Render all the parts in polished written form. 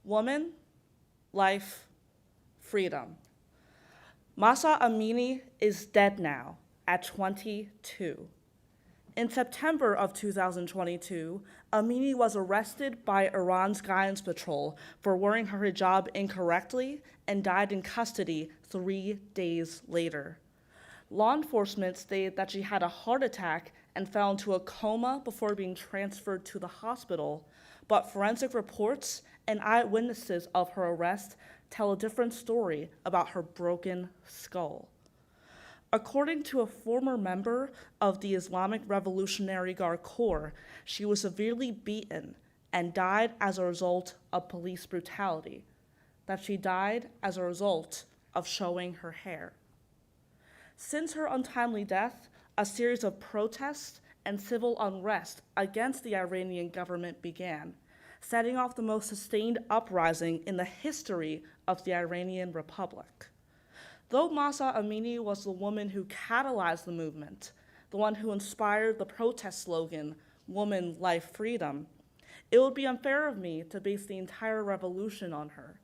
Woman, life, freedom. Mahsa Amini is dead now at 22. In September of 2022, Amini was arrested by Iran's guidance patrol for wearing her hijab incorrectly and died in custody 3 days later. Law enforcement stated that she had a heart attack and fell into a coma before being transferred to the hospital, but forensic reports and eyewitnesses of her arrest tell a different story about her broken skull. According to a former member of the Islamic Revolutionary Guard Corps, she was severely beaten and died as a result of police brutality, that she died as a result of showing her hair. Since her untimely death, a series of protests and civil unrest against the Iranian government began, setting off the most sustained uprising in the history of the Iranian Republic. Though Mahsa Amini was the woman who catalyzed the movement, the one who inspired the protest slogan, "Woman, Life, Freedom," it would be unfair of me to base the entire revolution on her.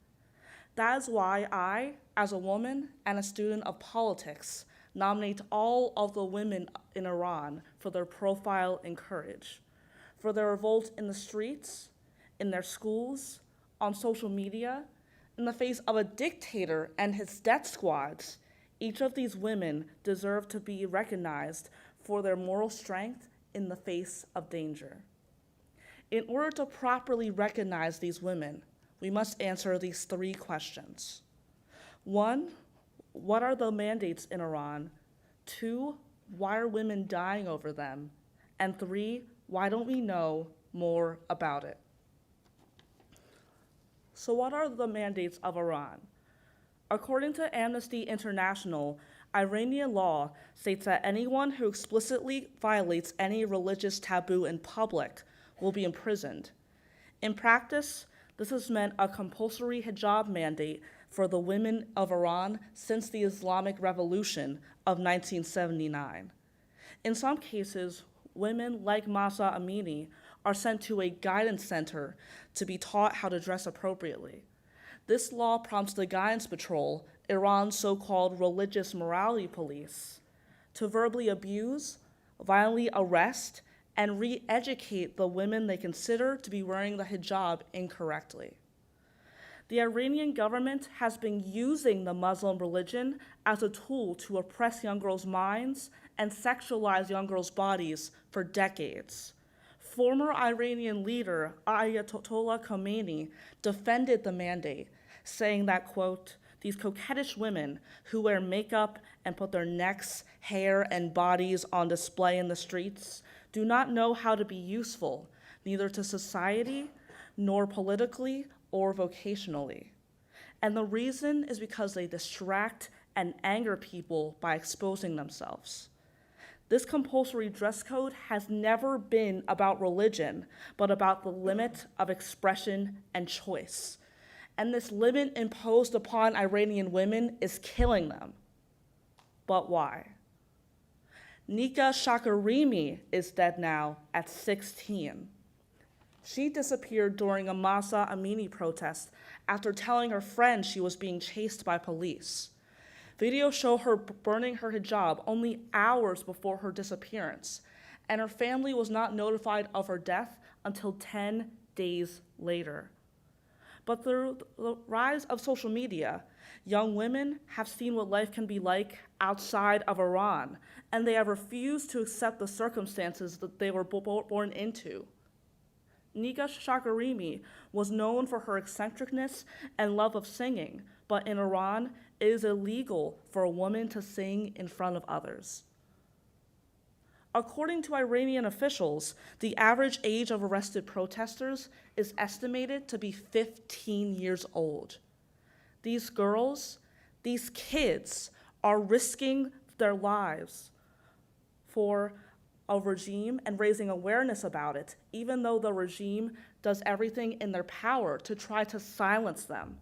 That is why I, as a woman and a student of politics, nominate all of the women in Iran for their profile and courage, for their revolt in the streets, in their schools, on social media, in the face of a dictator and his death squads. Each of these women deserve to be recognized for their moral strength in the face of danger. In order to properly recognize these women, we must answer these 3 questions. 1, what are the mandates in Iran? 2, why are women dying over them? And 3, why don't we know more about it? So what are the mandates of Iran? According to Amnesty International, Iranian law states that anyone who explicitly violates any religious taboo in public will be imprisoned. In practice, this has meant a compulsory hijab mandate for the women of Iran since the Islamic Revolution of 1979. In some cases, women like Mahsa Amini are sent to a guidance center to be taught how to dress appropriately. This law prompts the guidance patrol, Iran's so-called religious morality police, to verbally abuse, violently arrest, and re-educate the women they consider to be wearing the hijab incorrectly. The Iranian government has been using the Muslim religion as a tool to oppress young girls' minds and sexualize young girls' bodies for decades. Former Iranian leader Ayatollah Khomeini defended the mandate, saying that, quote, "These coquettish women who wear makeup and put their necks, hair, and bodies on display in the streets do not know how to be useful, neither to society, nor politically or vocationally. And the reason is because they distract and anger people by exposing themselves." This compulsory dress code has never been about religion, but about the limit of expression and choice. And this limit imposed upon Iranian women is killing them. But why? Nika Shakarimi is dead now at 16. She disappeared during a Mahsa Amini protest after telling her friend she was being chased by police. Videos show her burning her hijab only hours before her disappearance, and her family was not notified of her death until 10 days later. But through the rise of social media, young women have seen what life can be like outside of Iran, and they have refused to accept the circumstances that they were born into. Nika Shakarimi was known for her eccentricness and love of singing, but in Iran, it is illegal for a woman to sing in front of others. According to Iranian officials, the average age of arrested protesters is estimated to be 15 years old. These girls, these kids, are risking their lives for a regime and raising awareness about it, even though the regime does everything in their power to try to silence them.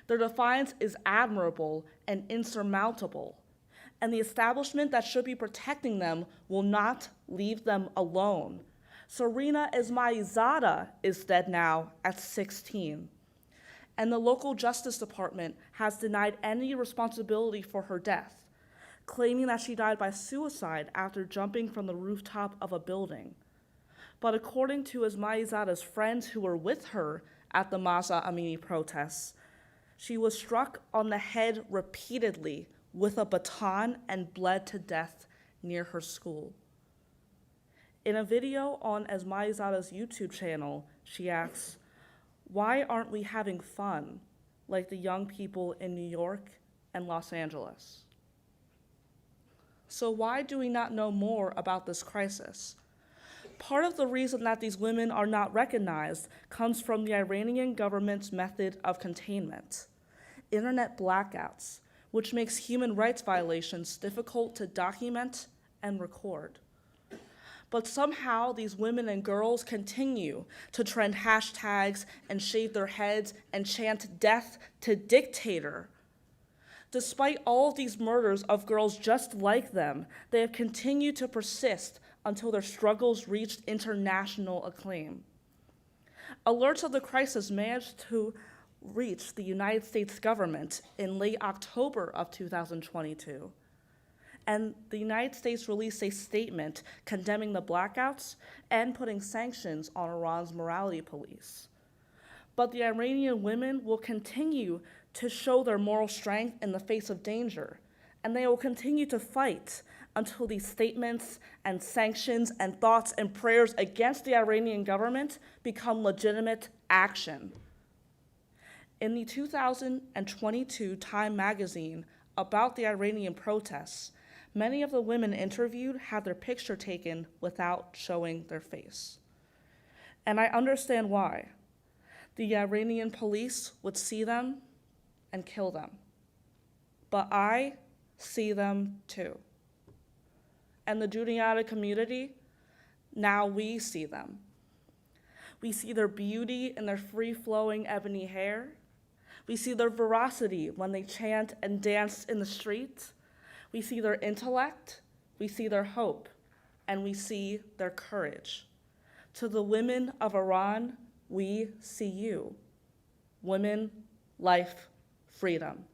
Their defiance is admirable and insurmountable, and the establishment that should be protecting them will not leave them alone. Serena Ismailzadeh is dead now at 16. and the local justice department has denied any responsibility for her death, claiming that she died by suicide after jumping from the rooftop of a building. But according to Ismailzada's friends who were with her at the Mahsa Amini protests, she was struck on the head repeatedly with a baton and bled to death near her school. In a video on Ismailzada's YouTube channel, she asks, "Why aren't we having fun like the young people in New York and Los Angeles?" So why do we not know more about this crisis? Part of the reason that these women are not recognized comes from the Iranian government's method of containment, internet blackouts, which makes human rights violations difficult to document and record. But somehow these women and girls continue to trend hashtags and shave their heads and chant "death to dictator." Despite all of these murders of girls just like them, they have continued to persist until their struggles reached international acclaim. Alerts of the crisis managed to reach the United States government in late October of 2022. And the United States released a statement condemning the blackouts and putting sanctions on Iran's morality police. But the Iranian women will continue to show their moral strength in the face of danger, and they will continue to fight until these statements and sanctions and thoughts and prayers against the Iranian government become legitimate action. In the 2022 Time magazine about the Iranian protests, many of the women interviewed had their picture taken without showing their face. And I understand why. The Iranian police would see them and kill them. But I see them too. And the Juniata community, now we see them. We see their beauty in their free-flowing ebony hair. We see their veracity when they chant and dance in the streets. We see their intellect, we see their hope, and we see their courage. To the women of Iran, we see you. Women, life, freedom.